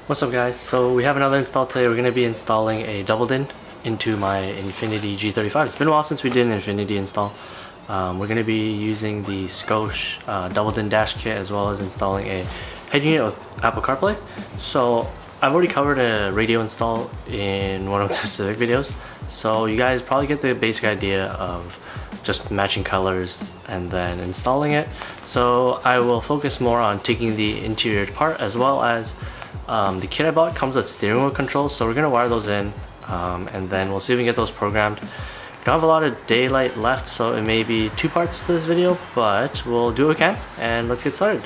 What's up guys? So we have another install today. We're going to be installing a double din into my Infiniti G35. It's been a while since we did an Infiniti install. We're going to be using the Scosche double din dash kit as well as installing a head unit with Apple CarPlay. So I've already covered a radio install in one of the Civic videos. So you guys probably get the basic idea of just matching colors and then installing it. So I will focus more on taking the interior apart, as well as the kit I bought comes with steering wheel controls, so we're going to wire those in and then we'll see if we can get those programmed. We don't have a lot of daylight left, so it may be two parts to this video, but we'll do what we can and let's get started.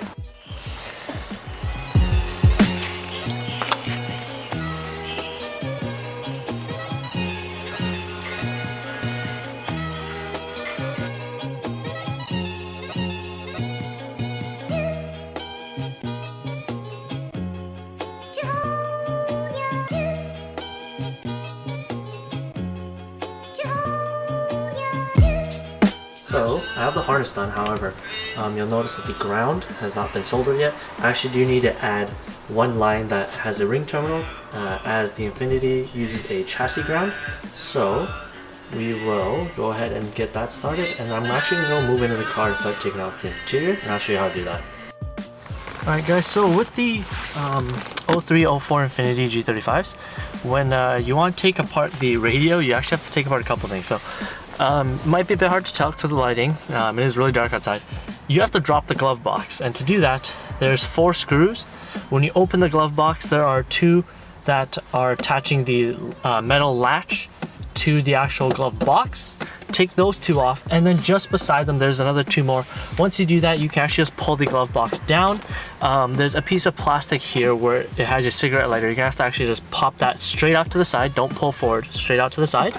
So I have the harness done, however, you'll notice that the ground has not been soldered yet. I actually do need to add one line that has a ring terminal, as the Infiniti uses a chassis ground. So we will go ahead and get that started, and I'm actually going to move into the car and start taking off the interior, and I'll show you how to do that. Alright guys, so with the 0304 Infiniti G35s, when you want to take apart the radio, you actually have to take apart a couple things. So might be a bit hard to tell because of the lighting. It is really dark outside. You have to drop the glove box, and to do that there's 4 screws. When you open the glove box, there are 2 that are attaching the metal latch to the actual glove box. Take those 2 off, and then just beside them there's another 2 more. Once you do that, you can actually just pull the glove box down. There's a piece of plastic here where it has your cigarette lighter. You're gonna have to actually just pop that straight out to the side. Don't pull forward, straight out to the side.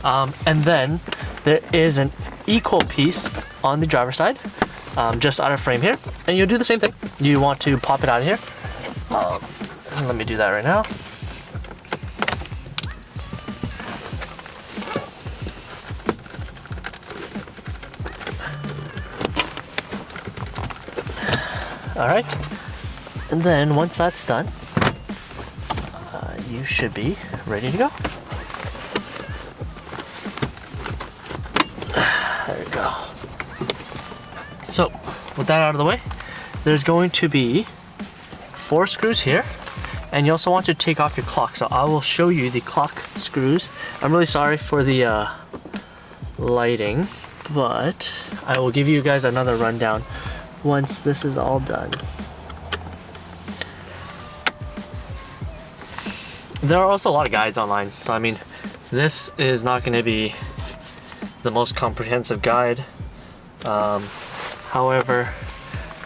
And then there is an equal piece on the driver's side, just out of frame here, and you'll do the same thing. You want to pop it out of here. Let me do that right now. Alright, and then once that's done, you should be ready to go. There you go. So, with that out of the way, there's going to be 4 screws here, and you also want to take off your clock. So I will show you the clock screws. I'm really sorry for the lighting, but I will give you guys another rundown once this is all done. There are also a lot of guides online, so I mean, this is not going to be the most comprehensive guide. However,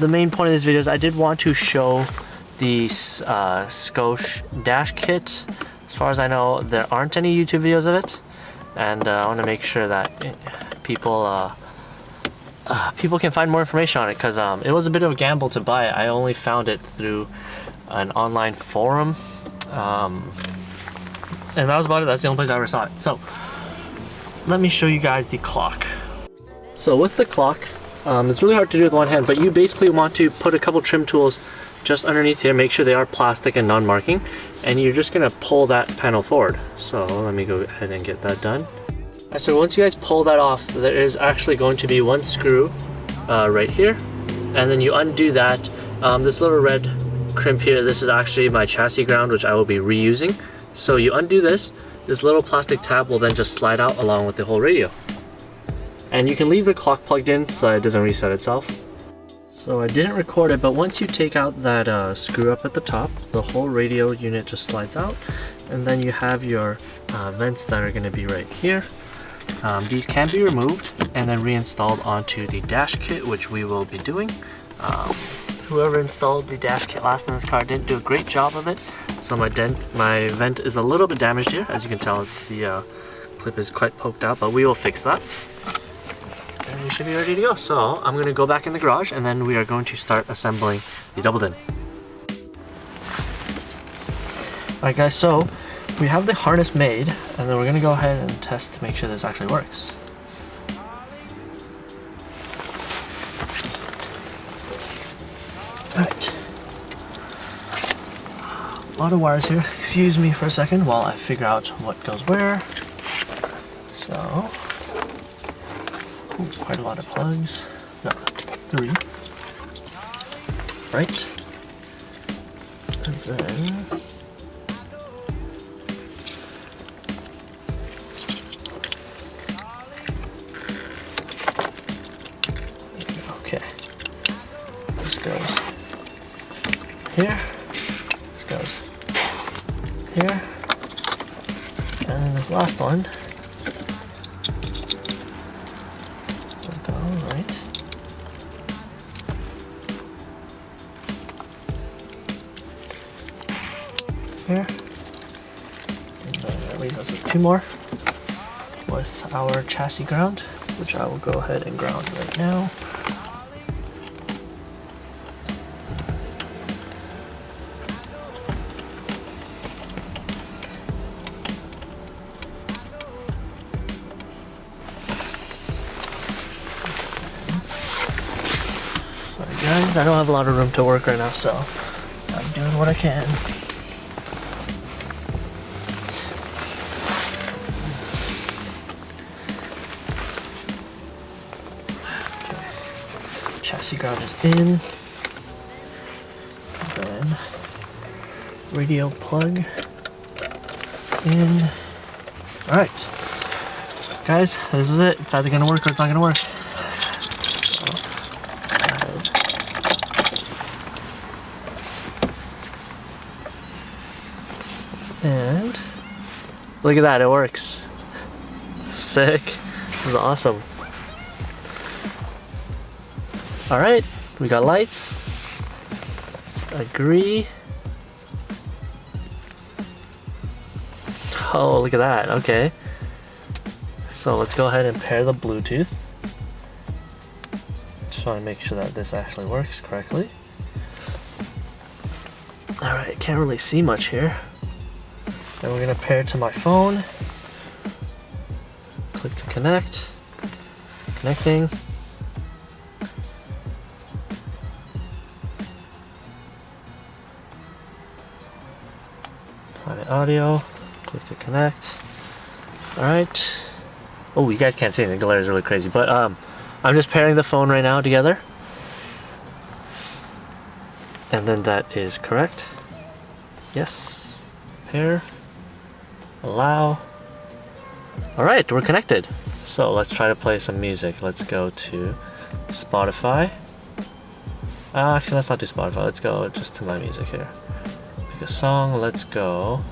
the main point of this video is I did want to show the Scosche Dash Kit. As far as I know, there aren't any YouTube videos of it, and I want to make sure that people can find more information on it, because it was a bit of a gamble to buy it. I only found it through an online forum, and that was about it. That's the only place I ever saw it. So let me show you guys the clock. So with the clock, it's really hard to do with one hand, but you basically want to put a couple trim tools just underneath here. Make sure they are plastic and non-marking, and you're just going to pull that panel forward. So let me go ahead and get that done. So once you guys pull that off, there is actually going to be 1 screw right here, and then you undo that. This little red crimp here, this is actually my chassis ground, which I will be reusing. So you undo this little plastic tab will then just slide out along with the whole radio. And you can leave the clock plugged in so it doesn't reset itself. So I didn't record it, but once you take out that screw up at the top, the whole radio unit just slides out, and then you have your vents that are going to be right here. These can be removed and then reinstalled onto the dash kit, which we will be doing. Whoever installed the dash kit last in this car didn't do a great job of it, so my vent is a little bit damaged here. As you can tell, the clip is quite poked out, but we will fix that. And we should be ready to go. So I'm going to go back in the garage, and then we are going to start assembling the double din. Alright guys, so we have the harness made, and then we're going to go ahead and test to make sure this actually works. Alright. A lot of wires here. Excuse me for a second while I figure out what goes where. So, ooh, quite a lot of plugs. No, 3. Right. And then okay. This goes here. This goes here. And then this last one will go right here. And then that leaves us with 2 more with our chassis ground, which I will go ahead and ground right now. Guys, I don't have a lot of room to work right now, so I'm doing what I can. Okay. Chassis ground is in. And then radio plug in. Alright. Guys, this is it. It's either gonna work or it's not gonna work. And look at that, it works. Sick. This is awesome. Alright, we got lights. Agree. Oh, look at that. Okay. So let's go ahead and pair the Bluetooth. Just want to make sure that this actually works correctly. Alright, can't really see much here. Then we're going to pair to my phone. Click to connect. Connecting. Play audio. Click to connect. Alright. Oh, you guys can't see anything. The glare is really crazy. But I'm just pairing the phone right now together. And then that is correct. Yes. Pair. Allow. Alright, we're connected. So let's try to play some music. Let's go to Spotify. Actually, let's not do Spotify. Let's go just to my music here. Pick a song. Let's go.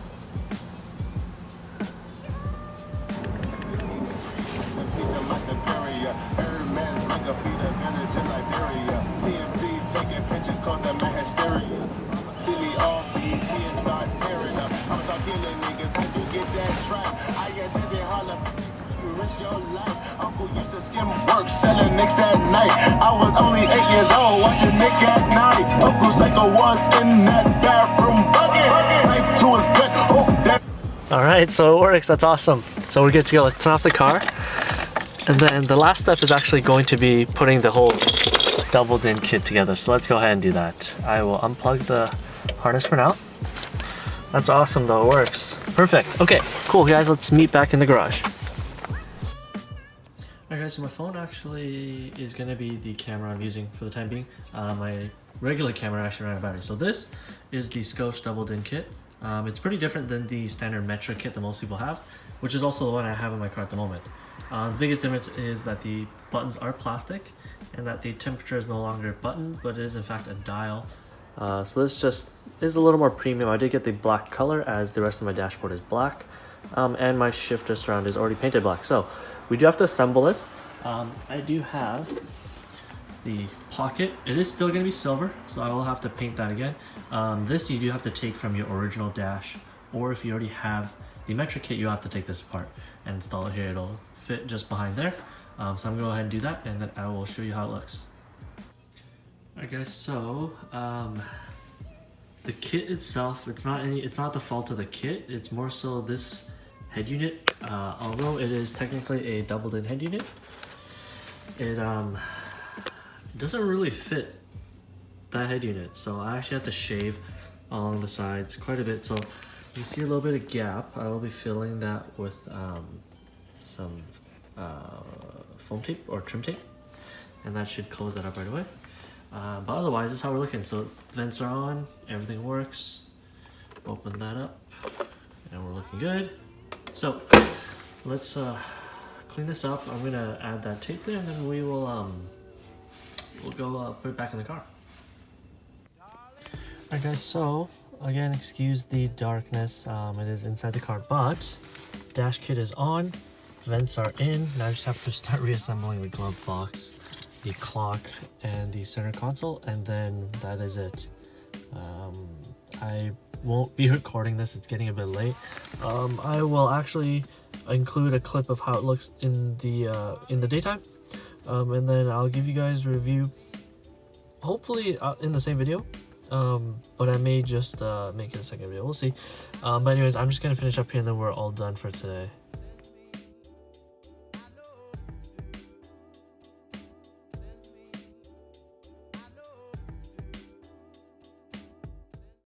Selling nicks at night. I was only 8 years old watching Nick at night. Uncle Psycho was in that bathroom bucket. Knife to his gut. Oh, that. Alright, so it works. That's awesome. So we're good to go. Let's turn off the car. And then the last step is actually going to be putting the whole doubled-in kit together. So let's go ahead and do that. I will unplug the harness for now. That's awesome though. It works. Perfect. Okay, cool guys. Let's meet back in the garage. Alright guys, so my phone actually is going to be the camera I'm using for the time being. My regular camera actually ran out of battery. So this is the Scosche doubled-in kit. It's pretty different than the standard Metra kit that most people have, which is also the one I have in my car at the moment. The biggest difference is that the buttons are plastic and that the temperature is no longer buttons, but it is in fact a dial. So this just is a little more premium. I did get the black color as the rest of my dashboard is black. And my shifter surround is already painted black. So we do have to assemble this. I do have the pocket. It is still going to be silver, so I will have to paint that again. This you do have to take from your original dash, or if you already have the Metra kit, you have to take this apart and install it here. It'll fit just behind there. So I'm going to go ahead and do that, and then I will show you how it looks. Alright guys, so the kit itself, it's not the fault of the kit. It's more so this head unit. Although it is technically a doubled-in head unit, it doesn't really fit that head unit. So I actually have to shave along the sides quite a bit. So you see a little bit of gap. I will be filling that with some foam tape or trim tape, and that should close that up right away. But otherwise, this is how we're looking. So vents are on, everything works. Open that up, and we're looking good. So let's clean this up. I'm gonna add that tape there, and then we will we'll go put it back in the car. Alright guys, so again, excuse the darkness. It is inside the car, but dash kit is on, vents are in. Now I just have to start reassembling the glove box, the clock, and the center console, and then that is it. I won't be recording this, it's getting a bit late. I will actually include a clip of how it looks in the daytime, and then I'll give you guys a review, hopefully in the same video. But I may just make it a second video, we'll see. But anyways, I'm just gonna finish up here and then we're all done for today.